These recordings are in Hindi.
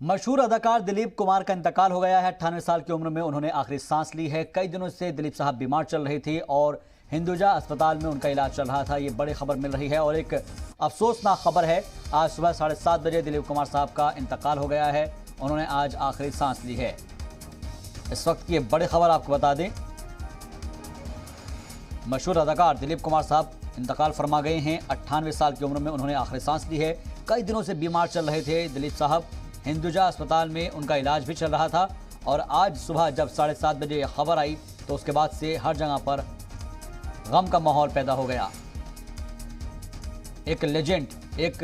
मशहूर अदाकार दिलीप कुमार का इंतकाल हो गया है। 98 साल की उम्र में उन्होंने आखिरी सांस ली है। कई दिनों से दिलीप साहब बीमार चल रहे थे और हिंदुजा अस्पताल में उनका इलाज चल रहा था। ये बड़ी खबर मिल रही है और एक अफसोसनाक खबर है। आज सुबह 7:30 बजे दिलीप कुमार साहब का इंतकाल हो गया है। उन्होंने आज आखिरी सांस ली है। इस वक्त की बड़ी खबर आपको बता दें, मशहूर अदाकार दिलीप कुमार साहब इंतकाल फरमा गए हैं। 98 साल की उम्र में उन्होंने आखिरी सांस ली है। कई दिनों से बीमार चल रहे थे दिलीप साहब। हिंदुजा अस्पताल में उनका इलाज भी चल रहा था और आज सुबह जब 7:30 बजे यह खबर आई तो उसके बाद से हर जगह पर गम का माहौल पैदा हो गया। एक लेजेंड, एक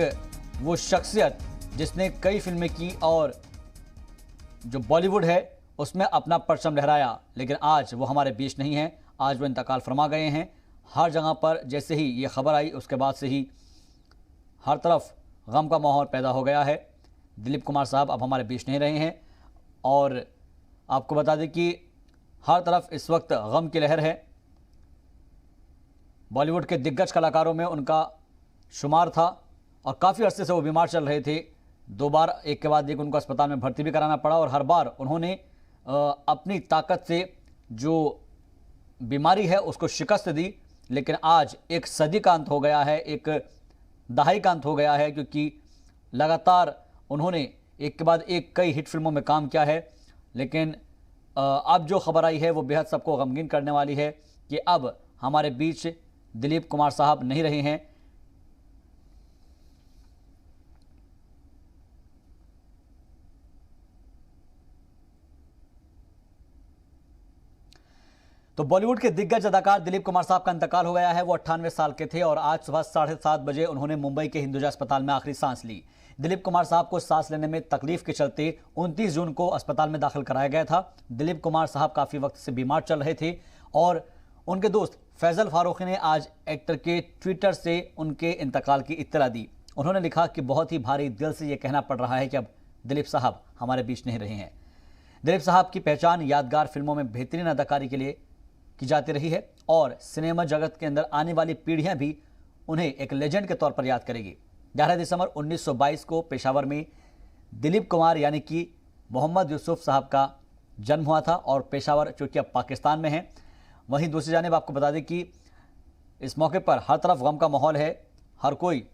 वो शख्सियत जिसने कई फिल्में की और जो बॉलीवुड है उसमें अपना परचम लहराया, लेकिन आज वो हमारे बीच नहीं है। आज वो इंतकाल फरमा गए हैं। हर जगह पर जैसे ही ये खबर आई उसके बाद से ही हर तरफ गम का माहौल पैदा हो गया है। दिलीप कुमार साहब अब हमारे बीच नहीं रहे हैं और आपको बता दें कि हर तरफ इस वक्त गम की लहर है। बॉलीवुड के दिग्गज कलाकारों में उनका शुमार था और काफ़ी अरसे से वो बीमार चल रहे थे। 2 बार एक के बाद एक उनको अस्पताल में भर्ती भी कराना पड़ा और हर बार उन्होंने अपनी ताकत से जो बीमारी है उसको शिकस्त दी। लेकिन आज एक सदी का अंत हो गया है, एक दहाई का अंत हो गया है, क्योंकि लगातार उन्होंने एक के बाद एक कई हिट फिल्मों में काम किया है। लेकिन अब जो खबर आई है वो बेहद सबको गमगीन करने वाली है कि अब हमारे बीच दिलीप कुमार साहब नहीं रहे हैं। तो बॉलीवुड के दिग्गज अदाकार दिलीप कुमार साहब का इंतकाल हो गया है। वो 98 साल के थे और आज सुबह 7:30 बजे उन्होंने मुंबई के हिंदुजा अस्पताल में आखिरी सांस ली। दिलीप कुमार साहब को सांस लेने में तकलीफ के चलते 29 जून को अस्पताल में दाखिल कराया गया था। दिलीप कुमार साहब काफ़ी वक्त से बीमार चल रहे थे और उनके दोस्त फैजल फारूकी ने आज एक्टर के ट्विटर से उनके इंतकाल की इत्तला दी। उन्होंने लिखा कि बहुत ही भारी दिल से ये कहना पड़ रहा है कि अब दिलीप साहब हमारे बीच नहीं रहे हैं। दिलीप साहब की पहचान यादगार फिल्मों में बेहतरीन अदाकारी के लिए की जाती रही है और सिनेमा जगत के अंदर आने वाली पीढ़ियां भी उन्हें एक लेजेंड के तौर पर याद करेगी। 11 दिसंबर 1922 को पेशावर में दिलीप कुमार यानी कि मोहम्मद यूसुफ साहब का जन्म हुआ था और पेशावर चूंकि अब पाकिस्तान में है। वहीं दूसरी जानिब आपको बता दें कि इस मौके पर हर तरफ गम का माहौल है। हर कोई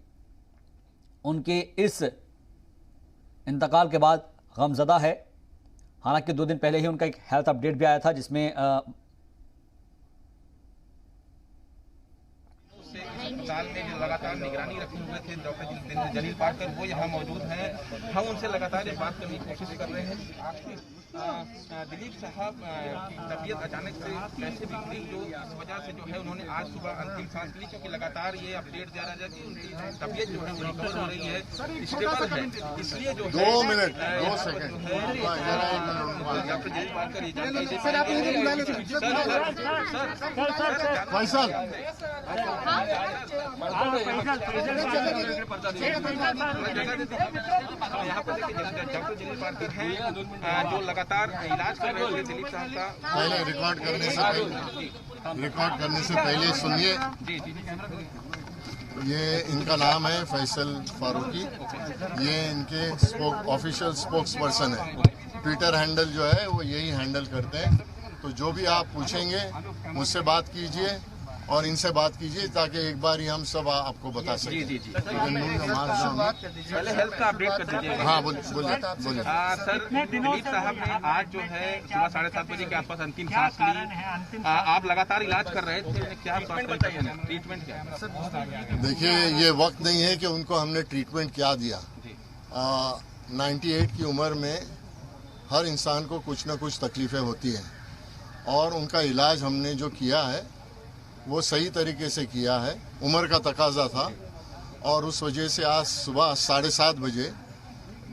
उनके इस इंतकाल के बाद गमज़दा है। हालांकि 2 दिन पहले ही उनका एक हेल्थ अपडेट भी आया था जिसमें अस्पताल में जो लगातार निगरानी रखे हुए थे डॉक्टर जलील पारकर, वो यहाँ मौजूद हैं। हम उनसे लगातार ये बात करने की कोशिश कर रहे हैं। दिलीप साहब की तबीयत अचानक से कैसे बिगड़ी, जो इस वजह से जो है उन्होंने आज सुबह अंतिम सांस ली, क्योंकि लगातार ये अपडेट जा रहा है कि उनकी तबीयत जो है वो रिकवर हो रही है, स्टेबल है। इसलिए जो है 2 मिनट 2 सेकंड डॉक्टर जलील पारकर फैसल यहाँ पर डॉक्टर जलील पारकर हैं जो लगातार इलाज कर रहे थे दिलीप साहब का। पहले रिकॉर्ड करने से पहले सुनिए, ये इनका नाम है फैसल फारूकी। ये इनके ऑफिशियल स्पोक्स पर्सन है। ट्विटर हैंडल जो है वो यही हैंडल करते हैं। तो जो भी आप पूछेंगे मुझसे बात कीजिए और इनसे बात कीजिए ताकि एक बार ही हम सब आपको बता सकें। जी। पहले हेल्थ का अपडेट कर दीजिए। हाँ बोलिए। सर, दिलीप साहब ने आज जो है सुबह 7:30 बजे के आसपास अंतिम सांस ली। आप लगातार इलाज कर रहे थे, क्या ट्रीटमेंट क्या है? देखिए, ये वक्त नहीं है कि उनको हमने ट्रीटमेंट क्या दिया। 98 की उम्र में हर इंसान को कुछ ना कुछ तकलीफ़ें होती हैं और उनका इलाज हमने जो किया है वो सही तरीके से किया है। उम्र का तकाजा था और उस वजह से आज सुबह 7:30 बजे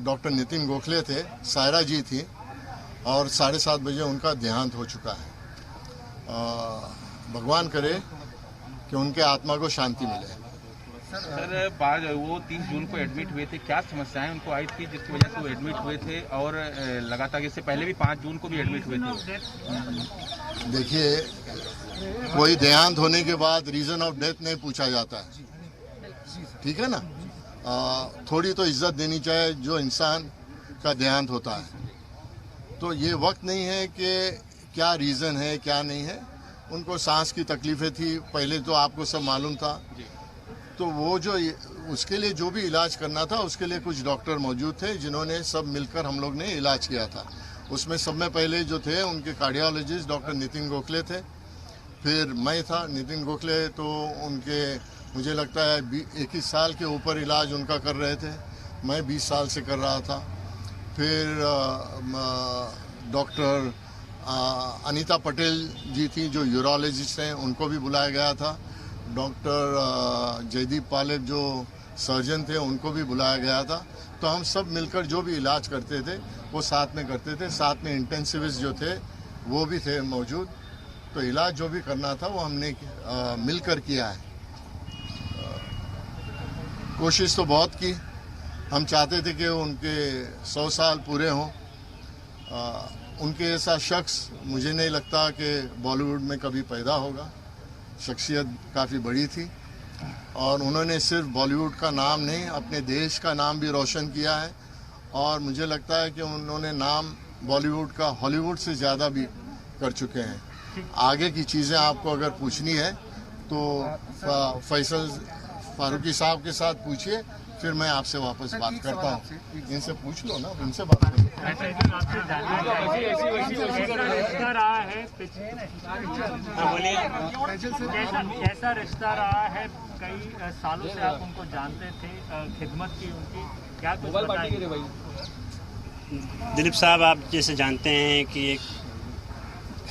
डॉक्टर नितिन गोखले थे, सायरा जी थी और 7:30 बजे उनका देहांत हो चुका है। भगवान करे कि उनके आत्मा को शांति मिले। सर, बाद वो 3 जून को एडमिट हुए थे, क्या समस्याएं उनको आई थी जिसकी वजह से वो एडमिट हुए थे? और लगातार इससे पहले भी 5 जून को भी एडमिट हुए थे। देखिए, कोई देहांत होने के बाद रीजन ऑफ डेथ नहीं पूछा जाता है, ठीक है ना। थोड़ी तो इज्जत देनी चाहिए। जो इंसान का देहांत होता है। तो ये वक्त नहीं है कि क्या रीज़न है क्या नहीं है। उनको सांस की तकलीफ़ें थी पहले, तो आपको सब मालूम था। तो वो जो उसके लिए जो भी इलाज करना था उसके लिए कुछ डॉक्टर मौजूद थे जिन्होंने सब मिलकर हम लोग ने इलाज किया था। उसमें सब में पहले जो थे उनके कार्डियोलॉजिस्ट डॉक्टर नितिन गोखले थे, फिर मैं था। नितिन गोखले तो उनके मुझे लगता है 21 साल के ऊपर इलाज उनका कर रहे थे, मैं 20 साल से कर रहा था। फिर डॉक्टर अनीता पटेल जी थी जो यूरोलॉजिस्ट हैं, उनको भी बुलाया गया था। डॉक्टर जयदीप पालेब जो सर्जन थे उनको भी बुलाया गया था। तो हम सब मिलकर जो भी इलाज करते थे वो साथ में करते थे। साथ में इंटेंसिविस्ट जो थे वो भी थे मौजूद। तो इलाज जो भी करना था वो हमने मिलकर किया है। कोशिश तो बहुत की। हम चाहते थे कि उनके 100 साल पूरे हों। उनके ऐसा शख्स मुझे नहीं लगता कि बॉलीवुड में कभी पैदा होगा। शख्सियत काफ़ी बड़ी थी और उन्होंने सिर्फ बॉलीवुड का नाम नहीं अपने देश का नाम भी रोशन किया है। और मुझे लगता है कि उन्होंने नाम बॉलीवुड का हॉलीवुड से ज़्यादा भी कर चुके हैं। आगे की चीज़ें आपको अगर पूछनी है तो फैसल फारूकी साहब के साथ पूछिए, फिर मैं आपसे वापस बात करता हूँ। इनसे पूछ लो ना, इनसे बात करो। कैसा रिश्ता रहा है? कई सालों से आप उनको जानते थे, खिदमत की उनकी, क्या कुछ बताएंगे? दिलीप साहब आप जैसे जानते हैं कि एक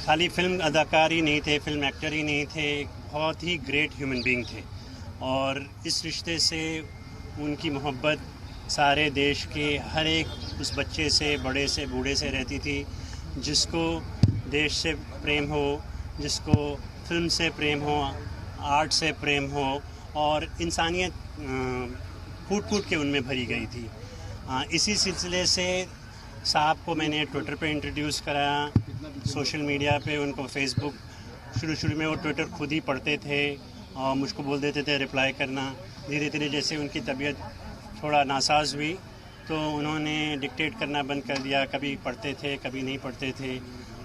खाली फिल्म अदाकार ही नहीं थे, फिल्म एक्टर ही नहीं थे, एक बहुत ही ग्रेट ह्यूमन बीइंग थे। और इस रिश्ते से उनकी मोहब्बत सारे देश के हर एक उस बच्चे से, बड़े से, बूढ़े से रहती थी। जिसको देश से प्रेम हो, जिसको फिल्म से प्रेम हो, आर्ट से प्रेम हो, और इंसानियत फूट फूट के उनमें भरी गई थी। इसी सिलसिले से साहब को मैंने ट्विटर पे इंट्रोड्यूस कराया, सोशल मीडिया पे उनको फेसबुक। शुरू में वो ट्विटर खुद ही पढ़ते थे और मुझको बोल देते थे रिप्लाई करना। धीरे धीरे जैसे उनकी तबीयत थोड़ा नासाज हुई तो उन्होंने डिक्टेट करना बंद कर दिया। कभी पढ़ते थे, कभी नहीं पढ़ते थे।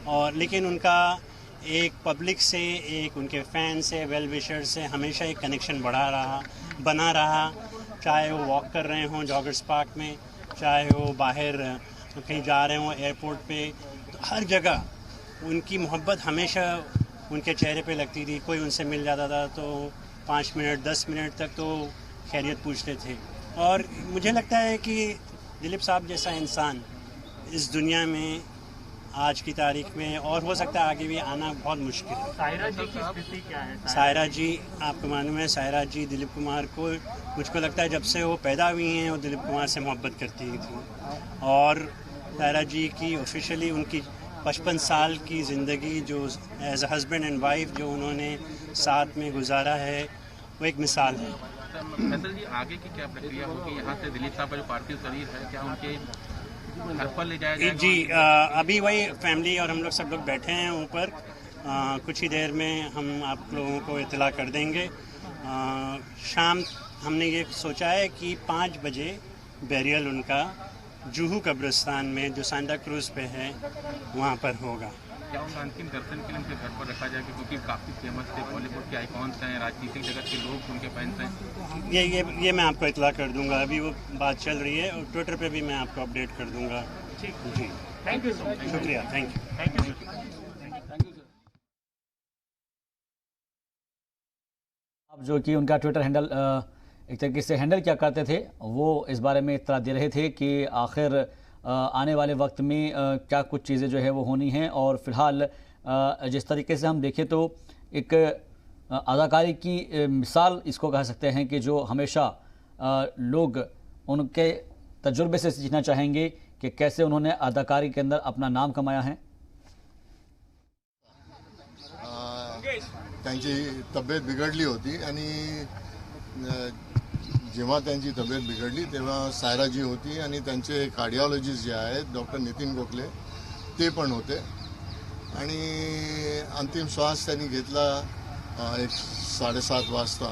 और लेकिन उनका एक पब्लिक से, एक उनके फ़ैन से, वेल विशर से हमेशा एक कनेक्शन बना रहा। चाहे वो वॉक कर रहे हों जॉगर्स पार्क में, चाहे वो बाहर कहीं जा रहे हों एयरपोर्ट पे, तो हर जगह उनकी मोहब्बत हमेशा उनके चेहरे पे लगती थी। कोई उनसे मिल जाता था तो 5 मिनट 10 मिनट तक तो खैरियत पूछते थे। और मुझे लगता है कि दिलीप साहब जैसा इंसान इस दुनिया में आज की तारीख में, और हो सकता है आगे भी आना, बहुत मुश्किल है। सायरा जी की स्थिति क्या है? सायरा जी, आपको मालूम है सायरा जी दिलीप कुमार को, मुझको लगता है जब से वो पैदा हुई हैं वो दिलीप कुमार से मोहब्बत करती थी। और सायरा जी की ऑफिशियली उनकी 55 साल की ज़िंदगी जो as a husband and wife जो उन्होंने साथ में गुजारा है वो एक मिसाल है। फैसल जी, आगे की क्या प्रक्रिया होगी? यहाँ से दिलीप साहब का जो पार्थिव शरीर है क्या उनके घर पर ले जाया जाएगा? जी, अभी वही फैमिली और हम लोग सब लोग बैठे हैं ऊपर। कुछ ही देर में हम आप लोगों को इत्तला कर देंगे। शाम हमने ये सोचा है कि 5 बजे बैरियल उनका जुहू कब्रिस्तान में जो सांता क्रूज पे है वहाँ पर होगा। क्या उनका अंतिम दर्शन के लिए उनके घर पर रखा जाएगा? क्योंकि काफ़ी फेमस थे, बॉलीवुड के आइकॉन्स हैं, राजनीतिक जगत के लोग उनके फैंस हैं। ये मैं आपको इत्तला कर दूंगा। अभी वो बात चल रही है और ट्विटर पे भी मैं आपको अपडेट कर दूंगा। ठीक जी, थैंक यू सो मच। शुक्रिया, थैंक यू। Thank you. अब जो कि उनका ट्विटर हैंडल एक तरीके से हैंडल क्या करते थे वो इस बारे में इत्तला दे रहे थे कि आखिर आने वाले वक्त में क्या कुछ चीज़ें जो है वो होनी हैं। और फिलहाल जिस तरीके से हम देखें तो एक अदाकारी की मिसाल इसको कह सकते हैं कि जो हमेशा लोग उनके तजुर्बे से सीखना चाहेंगे कि कैसे उन्होंने अदाकारी के अंदर अपना नाम कमाया है। त्यांची तब्येत बिघडली होती आणि जेव्हा त्यांची तब्येत बिघडली तेव्हा सायराजी होती आणि त्यांचे कार्डिओलॉजिस्ट जे आहेत डॉक्टर नितीन गोखले ते पण होते आणि अंतिम श्वास त्यांनी घेतला 7:30 वाजता।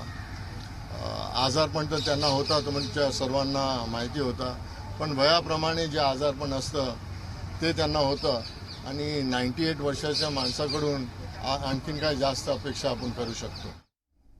आजारपण तर त्यांना होता तो म्हणजे सर्वांना माहिती होता, पण वयाप्रमाणे जे आजारपण असतं ते त्यांना होतं आणि 98 वर्षाच्या माणसाकडून आणखीन काय जास्त अपेक्षा आपण करू शकतो.